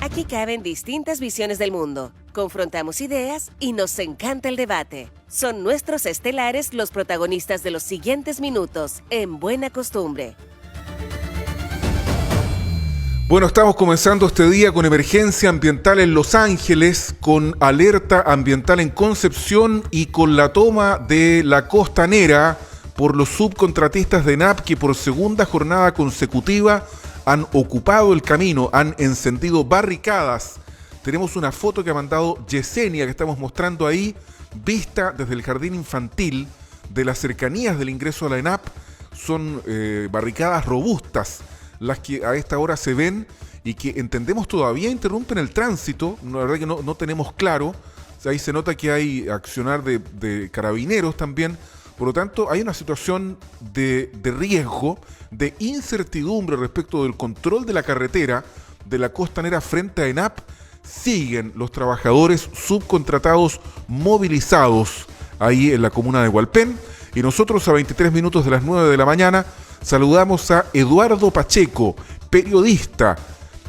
Aquí caben distintas visiones del mundo, confrontamos ideas y nos encanta el debate. Son nuestros estelares los protagonistas de los siguientes minutos, en Buena Costumbre. Bueno, estamos comenzando este día con emergencia ambiental en Los Ángeles, con alerta ambiental en Concepción y con la toma de la costanera por los subcontratistas de ENAP que por segunda jornada consecutiva han ocupado el camino, han encendido barricadas. Tenemos una foto que ha mandado Yesenia que estamos mostrando ahí, vista desde el jardín infantil de las cercanías del ingreso a la ENAP. Son barricadas robustas las que a esta hora se ven y que entendemos todavía interrumpen el tránsito. La verdad que no tenemos claro. Ahí se nota que hay accionar de carabineros también. Por lo tanto, hay una situación de riesgo, de incertidumbre respecto del control de la carretera de la costanera frente a ENAP. Siguen los trabajadores subcontratados movilizados ahí en la comuna de Hualpén. Y nosotros a 23 minutos de las 9 de la mañana saludamos a Eduardo Pacheco, periodista,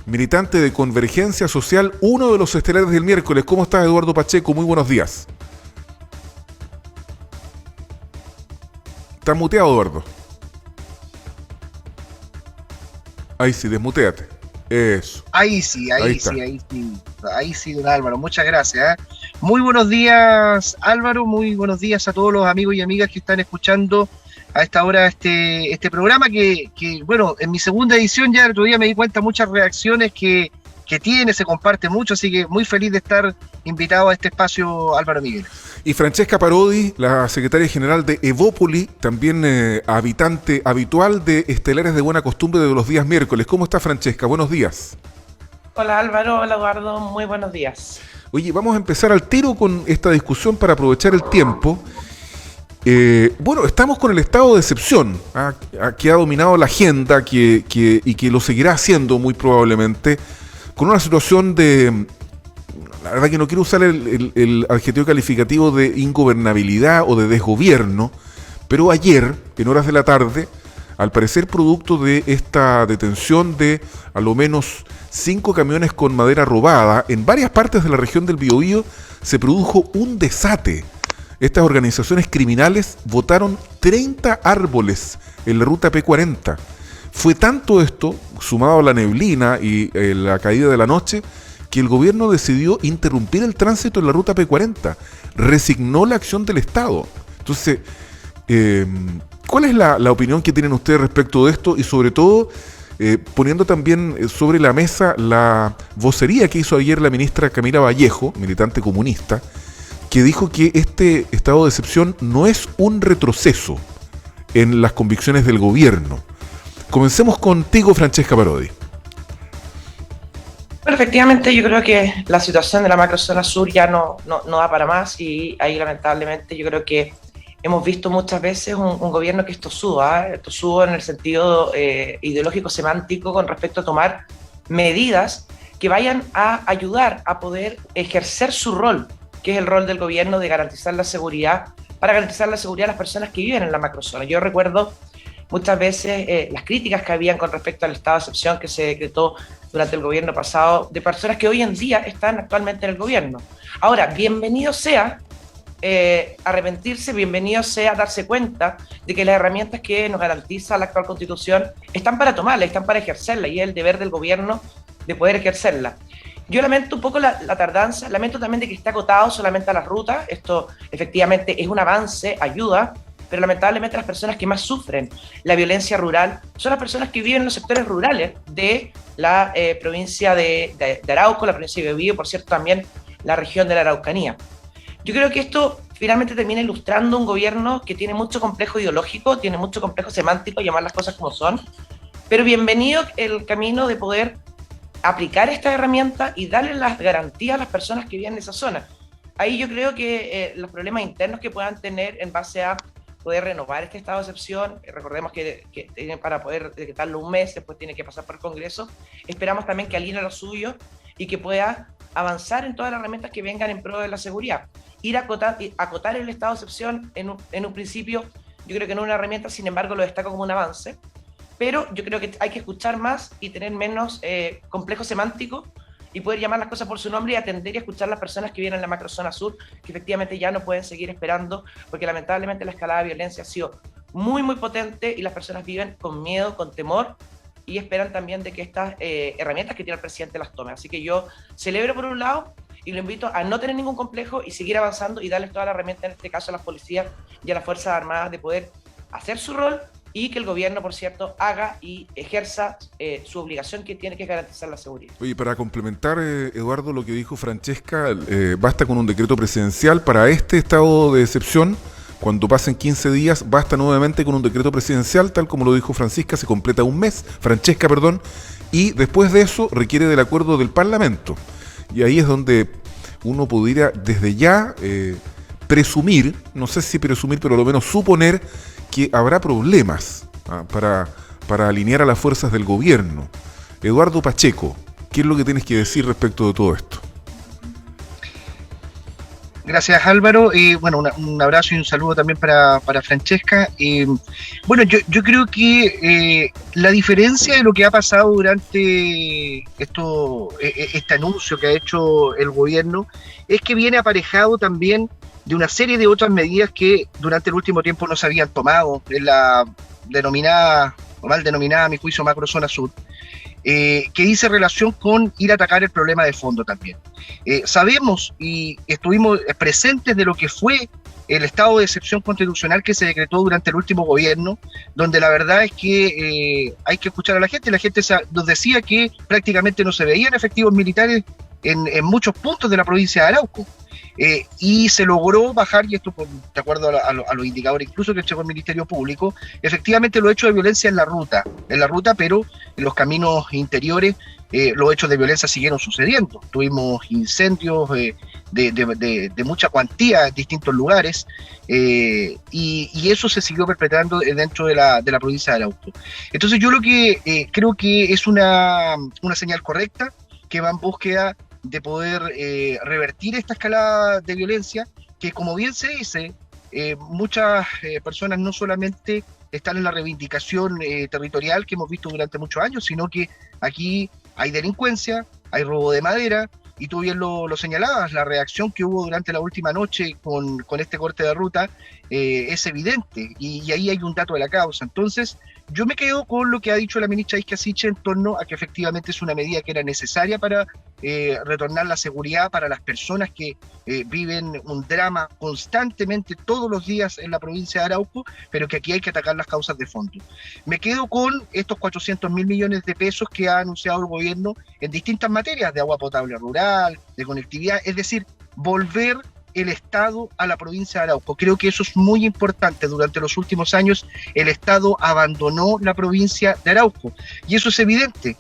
militante de Convergencia Social, uno de los estelares del miércoles. ¿Cómo estás, Eduardo Pacheco? Muy buenos días. ¿Estás muteado, Eduardo? Ahí sí, desmuteate. Eso. Ahí sí, don Álvaro, muchas gracias. Muy buenos días, Álvaro, muy buenos días a todos los amigos y amigas que están escuchando a esta hora este programa que, bueno, en mi segunda edición ya el otro día me di cuenta muchas reacciones que tiene, se comparte mucho, así que muy feliz de estar invitado a este espacio, Álvaro Miguel. Y Francesca Parodi, la secretaria general de Evópoli, también habitante habitual de Estelares de Buena Costumbre de los días miércoles. ¿Cómo está, Francesca? Buenos días. Hola Álvaro, hola Eduardo, muy buenos días. Oye, vamos a empezar al tiro con esta discusión para aprovechar el tiempo. Bueno, estamos con el estado de excepción, que ha dominado la agenda y que lo seguirá haciendo muy probablemente, con una situación de... La verdad que no quiero usar el adjetivo calificativo de ingobernabilidad o de desgobierno, pero ayer, en horas de la tarde, al parecer producto de esta detención de a lo menos 5 camiones con madera robada, en varias partes de la región del Biobío se produjo un desate. Estas organizaciones criminales botaron 30 árboles en la ruta P40. Fue tanto esto, sumado a la neblina y la caída de la noche, que el gobierno decidió interrumpir el tránsito en la ruta P40, resignó la acción del Estado. Entonces, ¿cuál es la opinión que tienen ustedes respecto de esto? Y sobre todo, poniendo también sobre la mesa la vocería que hizo ayer la ministra Camila Vallejo, militante comunista, que dijo que este estado de excepción no es un retroceso en las convicciones del gobierno. Comencemos contigo, Francesca Parodi. Bueno, efectivamente yo creo que la situación de la macrozona sur ya no da para más y ahí lamentablemente yo creo que hemos visto muchas veces un gobierno que es tosudo en el sentido ideológico semántico con respecto a tomar medidas que vayan a ayudar a poder ejercer su rol, que es el rol del gobierno de garantizar la seguridad, para garantizar la seguridad a las personas que viven en la macrozona. Yo recuerdo muchas veces las críticas que habían con respecto al estado de excepción que se decretó durante el gobierno pasado, de personas que hoy en día están actualmente en el gobierno. Ahora, bienvenido sea arrepentirse, bienvenido sea darse cuenta de que las herramientas que nos garantiza la actual Constitución están para tomarla, están para ejercerla, y es el deber del gobierno de poder ejercerla. Yo lamento un poco la tardanza, lamento también de que esté acotado solamente a las rutas. Esto efectivamente es un avance, ayuda, pero lamentablemente las personas que más sufren la violencia rural son las personas que viven en los sectores rurales de la provincia de Arauco, la provincia de Biobío, por cierto también la región de la Araucanía. Yo creo que esto finalmente termina ilustrando un gobierno que tiene mucho complejo ideológico, tiene mucho complejo semántico, llamar las cosas como son, pero bienvenido el camino de poder aplicar esta herramienta y darle las garantías a las personas que viven en esa zona. Ahí yo creo que los problemas internos que puedan tener en base a poder renovar este estado de excepción, recordemos que tienen para poder decretarlo un mes, después tiene que pasar por el Congreso, esperamos también que alinee lo suyo y que pueda avanzar en todas las herramientas que vengan en pro de la seguridad. Ir a acotar el estado de excepción en un principio, yo creo que no es una herramienta, sin embargo lo destaco como un avance, pero yo creo que hay que escuchar más y tener menos complejo semántico y poder llamar las cosas por su nombre y atender y escuchar a las personas que viven en la macrozona sur, que efectivamente ya no pueden seguir esperando, porque lamentablemente la escalada de violencia ha sido muy, muy potente y las personas viven con miedo, con temor, y esperan también de que estas herramientas que tiene el presidente las tome. Así que yo celebro por un lado y lo invito a no tener ningún complejo y seguir avanzando y darles toda la herramienta, en este caso a las policías y a las Fuerzas Armadas, de poder hacer su rol y que el gobierno, por cierto, haga y ejerza su obligación, que tiene que garantizar la seguridad. Oye, para complementar, Eduardo, lo que dijo Francesca, basta con un decreto presidencial para este estado de excepción. Cuando pasen 15 días, basta nuevamente con un decreto presidencial, tal como lo dijo Francesca, se completa un mes, Francesca, perdón, y después de eso requiere del acuerdo del Parlamento. Y ahí es donde uno pudiera desde ya presumir, no sé si presumir, pero lo menos suponer que habrá problemas para alinear a las fuerzas del gobierno. Eduardo Pacheco, ¿qué es lo que tienes que decir respecto de todo esto? Gracias, Álvaro. Bueno, un abrazo y un saludo también para Francesca. Bueno, yo creo que la diferencia de lo que ha pasado durante este anuncio que ha hecho el gobierno es que viene aparejado también de una serie de otras medidas que durante el último tiempo no se habían tomado en la denominada, o mal denominada, a mi juicio, macrozona sur, que dice relación con ir a atacar el problema de fondo también. Sabemos y estuvimos presentes de lo que fue el estado de excepción constitucional que se decretó durante el último gobierno, donde la verdad es que hay que escuchar a la gente nos decía que prácticamente no se veían efectivos militares en muchos puntos de la provincia de Arauco. Y se logró bajar, y esto de acuerdo a los indicadores incluso que entregó el Ministerio Público, efectivamente los hechos de violencia en la ruta, pero en los caminos interiores los hechos de violencia siguieron sucediendo. Tuvimos incendios de mucha cuantía en distintos lugares, y eso se siguió perpetrando dentro de la provincia de Arauco. Entonces yo lo que creo que es una señal correcta, que va en búsqueda de poder revertir esta escalada de violencia, que como bien se dice, muchas personas no solamente están en la reivindicación territorial que hemos visto durante muchos años, sino que aquí hay delincuencia, hay robo de madera, y tú bien lo señalabas, la reacción que hubo durante la última noche con este corte de ruta es evidente, y ahí hay un dato de la causa. Entonces, yo me quedo con lo que ha dicho la ministra Isquia Siche en torno a que efectivamente es una medida que era necesaria para retornar la seguridad para las personas que viven un drama constantemente todos los días en la provincia de Arauco, pero que aquí hay que atacar las causas de fondo. Me quedo con estos 400.000 millones de pesos que ha anunciado el gobierno en distintas materias, de agua potable rural, de conectividad, es decir, volver el Estado a la provincia de Arauco. Creo que eso es muy importante. Durante los últimos años el Estado abandonó la provincia de Arauco, y eso es evidente.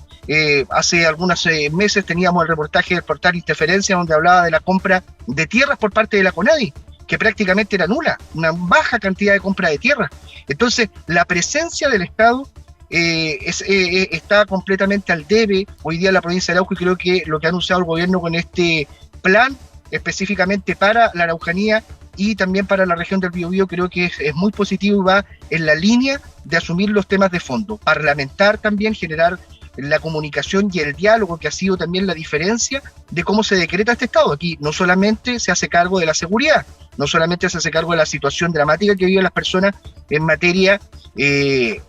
Hace algunos meses teníamos el reportaje del portal Interferencia, donde hablaba de la compra de tierras por parte de la CONADI, que prácticamente era nula, una baja cantidad de compra de tierras. Entonces, la presencia del Estado está completamente al debe hoy día en la provincia de Arauco, y creo que lo que ha anunciado el gobierno con este plan específicamente para la Araucanía y también para la región del Biobío, creo que es muy positivo y va en la línea de asumir los temas de fondo, parlamentar también, generar la comunicación y el diálogo, que ha sido también la diferencia de cómo se decreta este Estado. Aquí no solamente se hace cargo de la seguridad, no solamente se hace cargo de la situación dramática que viven las personas en materia de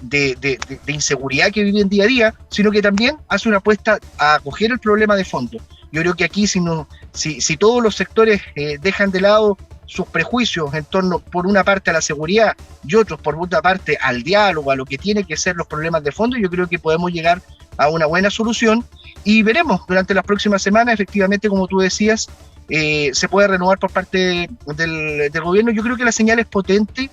inseguridad que viven día a día, sino que también hace una apuesta a acoger el problema de fondo. Yo creo que aquí si todos los sectores dejan de lado sus prejuicios en torno, por una parte, a la seguridad y otros, por otra parte, al diálogo, a lo que tiene que ser los problemas de fondo, yo creo que podemos llegar a una buena solución, y veremos durante las próximas semanas, efectivamente, como tú decías, se puede renovar por parte del gobierno. Yo creo que la señal es potente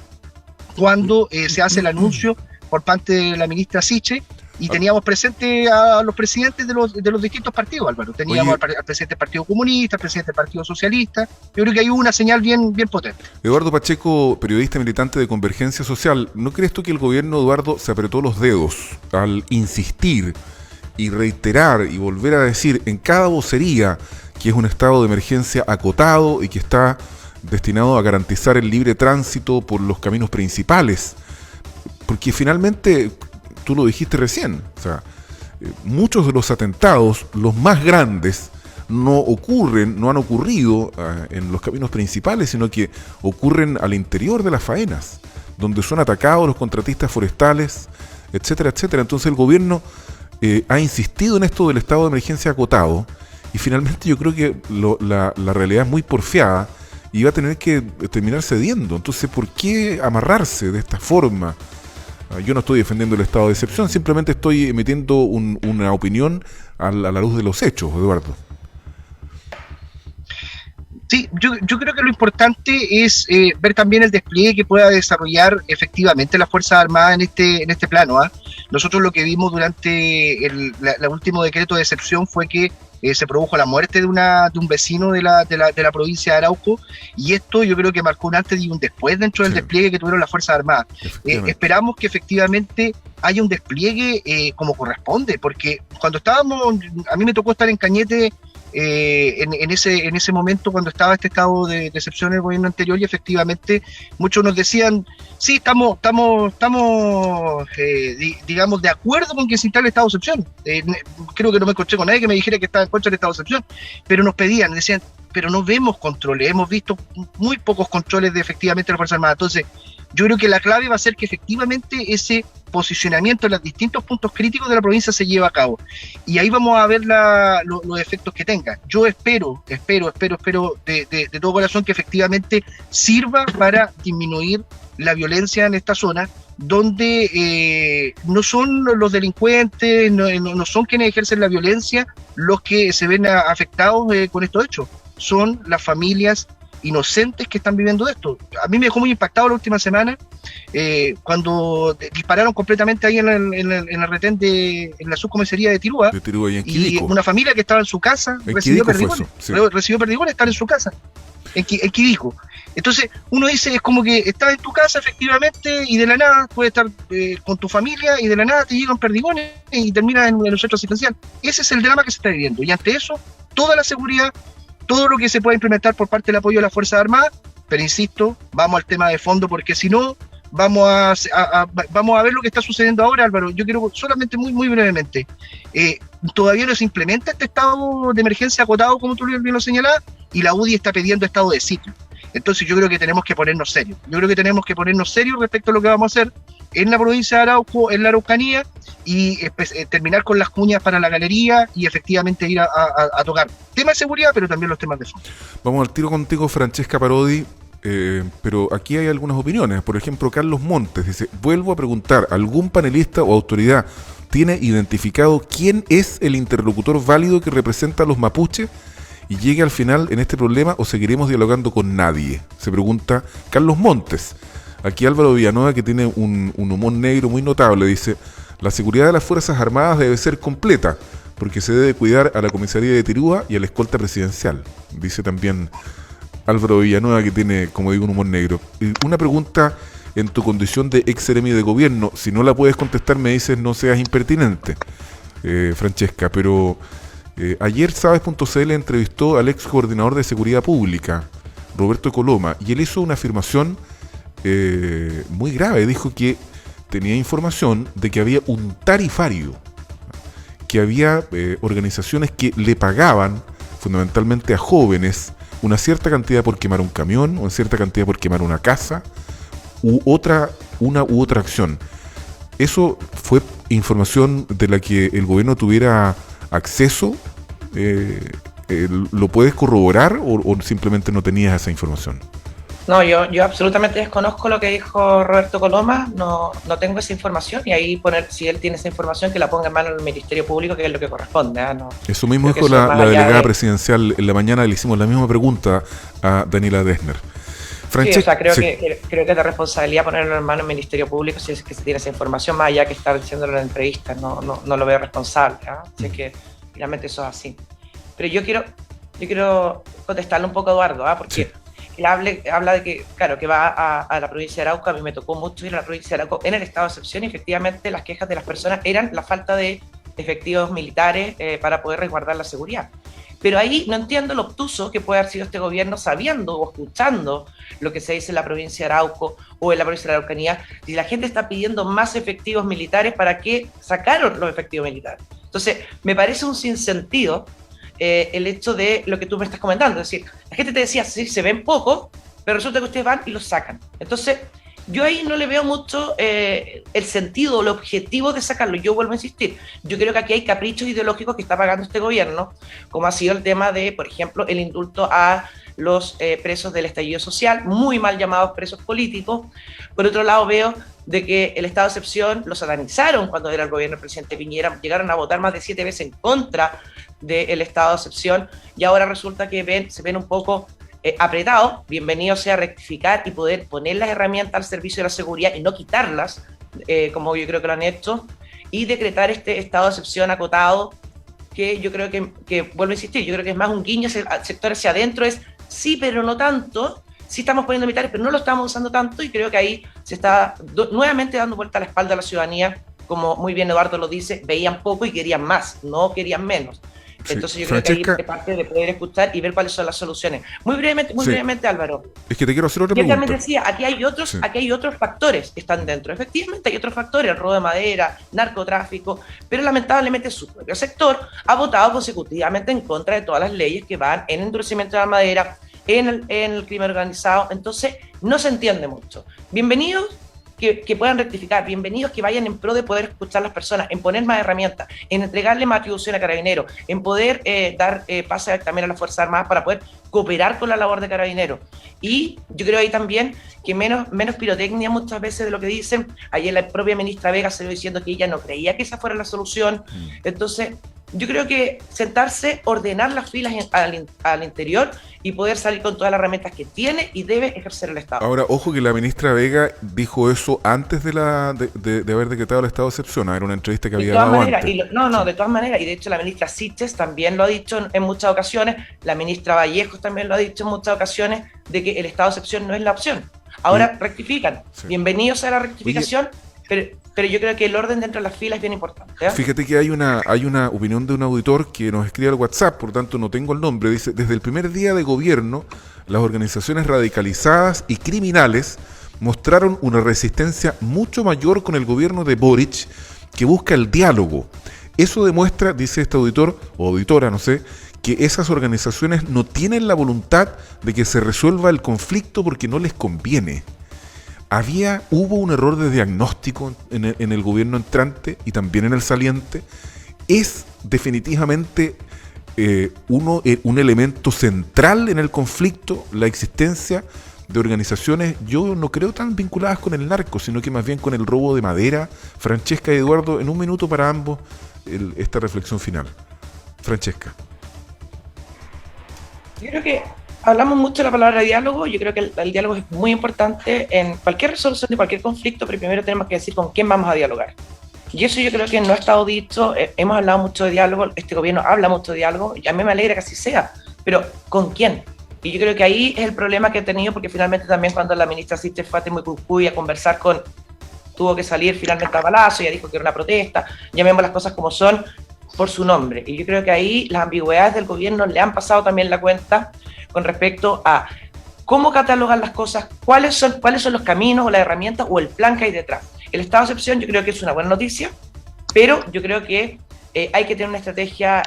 cuando se hace el anuncio por parte de la ministra Siche, y teníamos presente a los presidentes de los distintos partidos, Álvaro. Teníamos al presidente del Partido Comunista, al presidente del Partido Socialista. Yo creo que hay una señal bien potente. Eduardo Pacheco, periodista militante de Convergencia Social, ¿no crees tú que el gobierno, Eduardo, se apretó los dedos al insistir y reiterar y volver a decir en cada vocería que es un estado de emergencia acotado y que está destinado a garantizar el libre tránsito por los caminos principales? Porque finalmente, tú lo dijiste recién, o sea, muchos de los atentados, los más grandes, no han ocurrido en los caminos principales, sino que ocurren al interior de las faenas, donde son atacados los contratistas forestales, etcétera, etcétera. Entonces el gobierno ha insistido en esto del estado de emergencia acotado, y finalmente yo creo que la realidad es muy porfiada y va a tener que terminar cediendo. Entonces, ¿por qué amarrarse de esta forma? Yo no estoy defendiendo el estado de excepción, simplemente estoy emitiendo una opinión a la luz de los hechos, Eduardo. Sí, yo creo que lo importante es ver también el despliegue que pueda desarrollar efectivamente las Fuerzas Armadas en este plano. Nosotros lo que vimos durante el último decreto de excepción fue que se produjo la muerte de un vecino de la provincia de Arauco, y esto yo creo que marcó un antes y un después dentro del despliegue que tuvieron las Fuerzas Armadas. Esperamos que efectivamente haya un despliegue como corresponde, porque cuando a mí me tocó estar en Cañete en ese momento cuando estaba este estado de excepción en el gobierno anterior, y efectivamente muchos nos decían, sí, estamos digamos de acuerdo con que se instale el estado de excepción. Creo que no me encontré con nadie que me dijera que estaba en contra del estado de excepción, pero nos decían, pero no vemos controles, hemos visto muy pocos controles de efectivamente las Fuerzas Armadas. Entonces yo creo que la clave va a ser que efectivamente ese posicionamiento en los distintos puntos críticos de la provincia se lleve a cabo, y ahí vamos a ver los efectos que tenga. Yo espero de todo corazón que efectivamente sirva para disminuir la violencia en esta zona, donde no son los delincuentes, no son quienes ejercen la violencia los que se ven afectados con estos hechos, son las familias inocentes que están viviendo esto. A mí me dejó muy impactado la última semana cuando dispararon completamente ahí en el retén en la subcomisaría de Tirúa, y una familia que estaba en su casa recibió perdigones, estar en su casa en Quidico. Entonces uno dice, es como que estás en tu casa efectivamente y de la nada puedes estar con tu familia y de la nada te llegan perdigones y terminas en el centro asistencial. Ese es el drama que se está viviendo, y ante eso toda la seguridad, todo lo que se pueda implementar por parte del apoyo de las Fuerzas Armadas, pero insisto, vamos al tema de fondo, porque si no, vamos a ver lo que está sucediendo ahora, Álvaro. Yo quiero solamente muy brevemente, todavía no se implementa este estado de emergencia acotado, como tú bien lo señalabas, y la UDI está pidiendo estado de sitio. Entonces yo creo que tenemos que ponernos serios. Respecto a lo que vamos a hacer en la provincia de Arauco, en la Araucanía, y terminar con las cuñas para la galería y efectivamente ir a tocar temas de seguridad, pero también los temas de fondo. Vamos al tiro contigo, Francesca Parodi, pero aquí hay algunas opiniones. Por ejemplo, Carlos Montes dice, vuelvo a preguntar, ¿algún panelista o autoridad tiene identificado quién es el interlocutor válido que representa a los mapuches y llegue al final en este problema, o seguiremos dialogando con nadie? Se pregunta Carlos Montes. Aquí Álvaro Villanueva, que tiene un humor negro muy notable, dice, la seguridad de las Fuerzas Armadas debe ser completa, porque se debe cuidar a la comisaría de Tirúa y a la escolta presidencial. Dice también Álvaro Villanueva, que tiene, como digo, un humor negro. Una pregunta en tu condición de ex seremi de gobierno, si no la puedes contestar me dices no seas impertinente, Francesca, pero ayer Sabes.cl entrevistó al ex coordinador de seguridad pública, Roberto Coloma, y él hizo una afirmación muy grave. Dijo que tenía información de que había un tarifario, que había organizaciones que le pagaban fundamentalmente a jóvenes una cierta cantidad por quemar un camión, o una cierta cantidad por quemar una casa, una u otra acción. ¿Eso fue información de la que el gobierno tuviera acceso? ¿Lo puedes corroborar o simplemente no tenías esa información? No, yo absolutamente desconozco lo que dijo Roberto Coloma, no tengo esa información, y ahí si él tiene esa información, que la ponga en manos del Ministerio Público, que es lo que corresponde. No, eso mismo dijo la delegada presidencial. En la mañana le hicimos la misma pregunta a Daniela Dessner. Sí, o sea, creo que es la responsabilidad ponerlo en manos del Ministerio Público si es que se tiene esa información, más allá que estar diciéndolo en la entrevista, no lo veo responsable, si es que finalmente eso es así. Pero yo quiero contestarle un poco a Eduardo, porque... Sí. Él habla de que, claro, que va a la provincia de Arauco. A mí me tocó mucho ir a la provincia de Arauco en el estado de excepción, y efectivamente las quejas de las personas eran la falta de efectivos militares para poder resguardar la seguridad. Pero ahí no entiendo lo obtuso que puede haber sido este gobierno, sabiendo o escuchando lo que se dice en la provincia de Arauco o en la provincia de la Araucanía, si la gente está pidiendo más efectivos militares, ¿para qué sacaron los efectivos militares? Entonces, me parece un sinsentido el hecho de lo que tú me estás comentando. Es decir, la gente te decía, sí, se ven poco, pero resulta que ustedes van y los sacan. Entonces, yo ahí no le veo mucho el sentido, el objetivo de sacarlo. Yo vuelvo a insistir, yo creo que aquí hay caprichos ideológicos que está pagando este gobierno, como ha sido el tema de, por ejemplo, el indulto a los presos del estallido social, muy mal llamados presos políticos. Por otro lado, veo de que el estado de excepción lo satanizaron cuando era el gobierno del presidente Piñera, llegaron a votar más de 7 veces en contra del estado de excepción, y ahora resulta que se ven un poco apretados. Bienvenido sea rectificar y poder poner las herramientas al servicio de la seguridad y no quitarlas, como yo creo que lo han hecho, y decretar este estado de excepción acotado, que yo creo que vuelvo a insistir, yo creo que es más un guiño al sector hacia adentro, es sí, pero no tanto. Sí estamos poniendo militares, pero no lo estamos usando tanto, y creo que ahí se está nuevamente dando vuelta a la espalda a la ciudadanía. Como muy bien Eduardo lo dice, veían poco y querían más, no querían menos. Sí. Entonces yo Francesca, creo que ahí es parte de poder escuchar y ver cuáles son las soluciones. Muy brevemente, Álvaro. Es que te quiero hacer otra Yo pregunta. también decía, aquí hay otros factores que están dentro. Efectivamente hay otros factores, el robo de madera, narcotráfico, pero lamentablemente su propio sector ha votado consecutivamente en contra de todas las leyes que van en endurecimiento de la madera, en el crimen organizado. Entonces no se entiende mucho. Bienvenidos que puedan rectificar, bienvenidos que vayan en pro de poder escuchar a las personas, en poner más herramientas, en entregarle más atribución a Carabineros, en poder dar pase también a las Fuerzas Armadas para poder cooperar con la labor de Carabineros. Y yo creo ahí también que menos pirotecnia muchas veces de lo que dicen. Ayer la propia ministra Vega se lo diciendo que ella no creía que esa fuera la solución. Entonces yo creo que sentarse, ordenar las filas al interior y poder salir con todas las herramientas que tiene y debe ejercer el Estado. Ahora, ojo que la ministra Vega dijo eso antes de haber decretado el estado de excepción. Era una entrevista que había dado antes. De todas maneras, y de hecho la ministra Siches también lo ha dicho en muchas ocasiones, la ministra Vallejos también lo ha dicho en muchas ocasiones, de que el estado de excepción no es la opción. Ahora rectifican. Sí. Bienvenidos a la rectificación. Oye, pero yo creo que el orden dentro de las filas es bien importante. Fíjate que hay una opinión de un auditor que nos escribe al WhatsApp, por tanto no tengo el nombre. Dice, desde el primer día de gobierno, las organizaciones radicalizadas y criminales mostraron una resistencia mucho mayor con el gobierno de Boric, que busca el diálogo. Eso demuestra, dice este auditor, o auditora, no sé, que esas organizaciones no tienen la voluntad de que se resuelva el conflicto porque no les conviene. Hubo un error de diagnóstico en el gobierno entrante y también en el saliente. Es definitivamente un elemento central en el conflicto la existencia de organizaciones, yo no creo tan vinculadas con el narco, sino que más bien con el robo de madera. Francesca y Eduardo, en un minuto para ambos esta reflexión final. Francesca. Yo creo que hablamos mucho de la palabra diálogo. Yo creo que el diálogo es muy importante en cualquier resolución de cualquier conflicto, pero primero tenemos que decir con quién vamos a dialogar. Y eso yo creo que no ha estado dicho. Hemos hablado mucho de diálogo, este gobierno habla mucho de diálogo, y a mí me alegra que así sea, pero ¿con quién? Y yo creo que ahí es el problema que ha tenido, porque finalmente también cuando la ministra Siches fue a Temucuy a conversar tuvo que salir finalmente a balazo, ella dijo que era una protesta, llamemos las cosas como son, por su nombre. Y yo creo que ahí las ambigüedades del gobierno le han pasado también la cuenta con respecto a cómo catalogan las cosas, cuáles son los caminos o las herramientas o el plan que hay detrás. El estado de excepción yo creo que es una buena noticia, pero yo creo que hay que tener una estrategia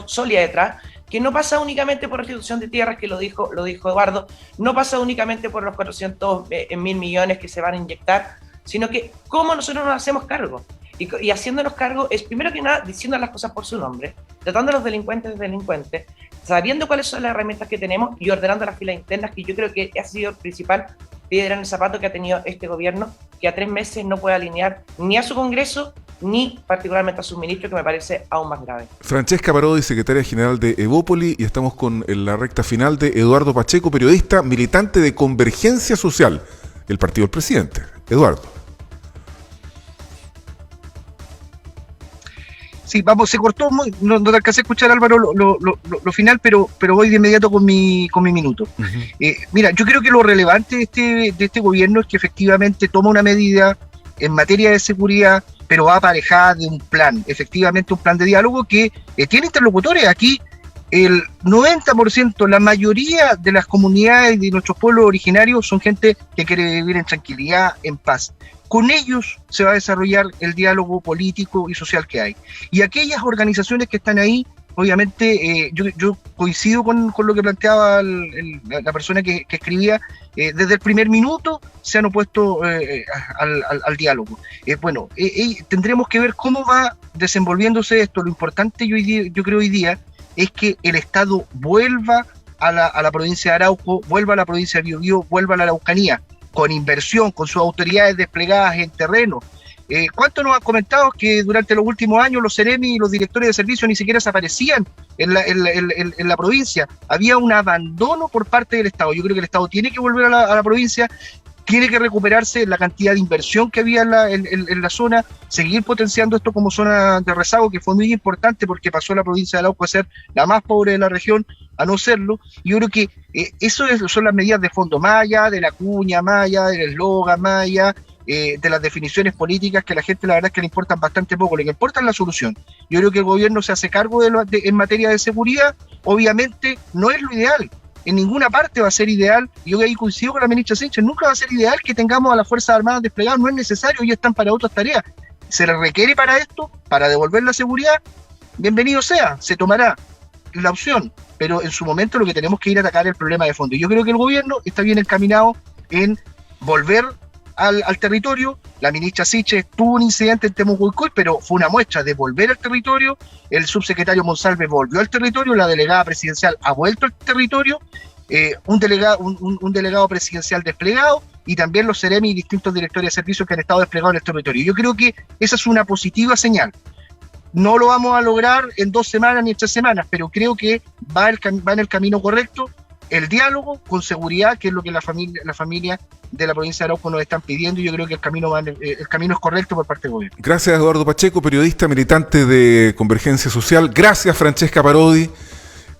sólida detrás, que no pasa únicamente por restitución de tierras, que lo dijo Eduardo, no pasa únicamente por los 400.000 millones que se van a inyectar, sino que cómo nosotros nos hacemos cargo. Y haciéndonos cargo es, primero que nada, diciendo las cosas por su nombre, tratando a los delincuentes, sabiendo cuáles son las herramientas que tenemos y ordenando las filas internas, que yo creo que ha sido el principal piedra en el zapato que ha tenido este gobierno, que a 3 meses no puede alinear ni a su Congreso, ni particularmente a sus ministros, que me parece aún más grave. Francesca Parodi, secretaria general de Evópoli, y estamos con la recta final de Eduardo Pacheco, periodista, militante de Convergencia Social, el partido del presidente. Eduardo. Sí, vamos, se cortó, no te alcancé a escuchar, Álvaro, lo final, pero voy de inmediato con mi minuto. Uh-huh. Mira, yo creo que lo relevante de este gobierno es que efectivamente toma una medida en materia de seguridad, pero va aparejada de un plan, efectivamente un plan de diálogo que tiene interlocutores. Aquí el 90%, la mayoría de las comunidades de nuestros pueblos originarios son gente que quiere vivir en tranquilidad, en paz. Con ellos se va a desarrollar el diálogo político y social que hay. Y aquellas organizaciones que están ahí obviamente, yo coincido con lo que planteaba la persona que escribía. Desde el primer minuto se han opuesto al diálogo. Tendremos que ver cómo va desenvolviéndose esto. Lo importante yo creo hoy día es que el Estado vuelva a la provincia de Arauco, vuelva a la provincia de Biobío, vuelva a la Araucanía, con inversión, con sus autoridades desplegadas en terreno. ¿Cuánto nos han comentado que durante los últimos años los Ceremi y los directores de servicio ni siquiera se aparecían en la provincia? Había un abandono por parte del Estado. Yo creo que el Estado tiene que volver a la provincia, tiene que recuperarse la cantidad de inversión que había en la zona, seguir potenciando esto como zona de rezago, que fue muy importante porque pasó la provincia de Arauco a ser la más pobre de la región a no serlo. Y yo creo que son las medidas de fondo, más allá de la cuña, más allá del eslogan, más allá de las definiciones políticas, que a la gente la verdad es que le importan bastante poco. Lo que importa es la solución. Yo creo que el gobierno se hace cargo en materia de seguridad. Obviamente no es lo ideal, en ninguna parte va a ser ideal. Yo ahí coincido con la ministra Sichel, nunca va a ser ideal que tengamos a las Fuerzas Armadas desplegadas, no es necesario, ellos están para otras tareas. Se les requiere para esto, para devolver la seguridad, bienvenido sea, se tomará la opción, pero en su momento lo que tenemos que ir a atacar es el problema de fondo. Yo creo que el gobierno está bien encaminado en volver al territorio. La ministra Sichel tuvo un incidente en Temucuicui, pero fue una muestra de volver al territorio. El subsecretario Monsalve volvió al territorio, la delegada presidencial ha vuelto al territorio, un delegado presidencial desplegado, y también los Ceremi y distintos directores de servicios que han estado desplegados en el territorio. Yo creo que esa es una positiva señal. No lo vamos a lograr en 2 semanas ni en 3 semanas, pero creo que va en el camino correcto. El diálogo con seguridad, que es lo que la familia de la provincia de Arauco nos están pidiendo, y yo creo que el camino es correcto por parte del gobierno. Gracias, Eduardo Pacheco, periodista militante de Convergencia Social. Gracias, Francesca Parodi,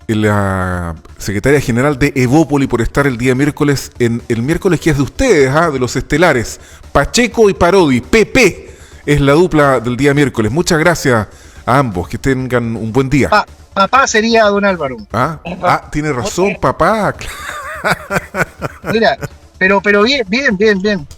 la secretaria general de Evópoli, por estar el día miércoles, en el miércoles que es de ustedes, de los estelares. Pacheco y Parodi, PP, es la dupla del día miércoles. Muchas gracias a ambos, que tengan un buen día. Papá sería don Álvaro. Tiene razón, papá. Mira, pero bien.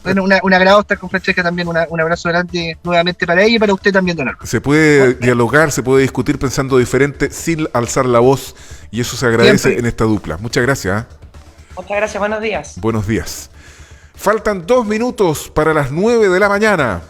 Bueno, un agrado estar con Francesca también. Un abrazo grande nuevamente para ella y para usted también, don Álvaro. Se puede dialogar, se puede discutir pensando diferente sin alzar la voz, y eso se agradece siempre en esta dupla. Muchas gracias. Muchas gracias, buenos días. Buenos días. Faltan 2 minutos para las 9 de la mañana.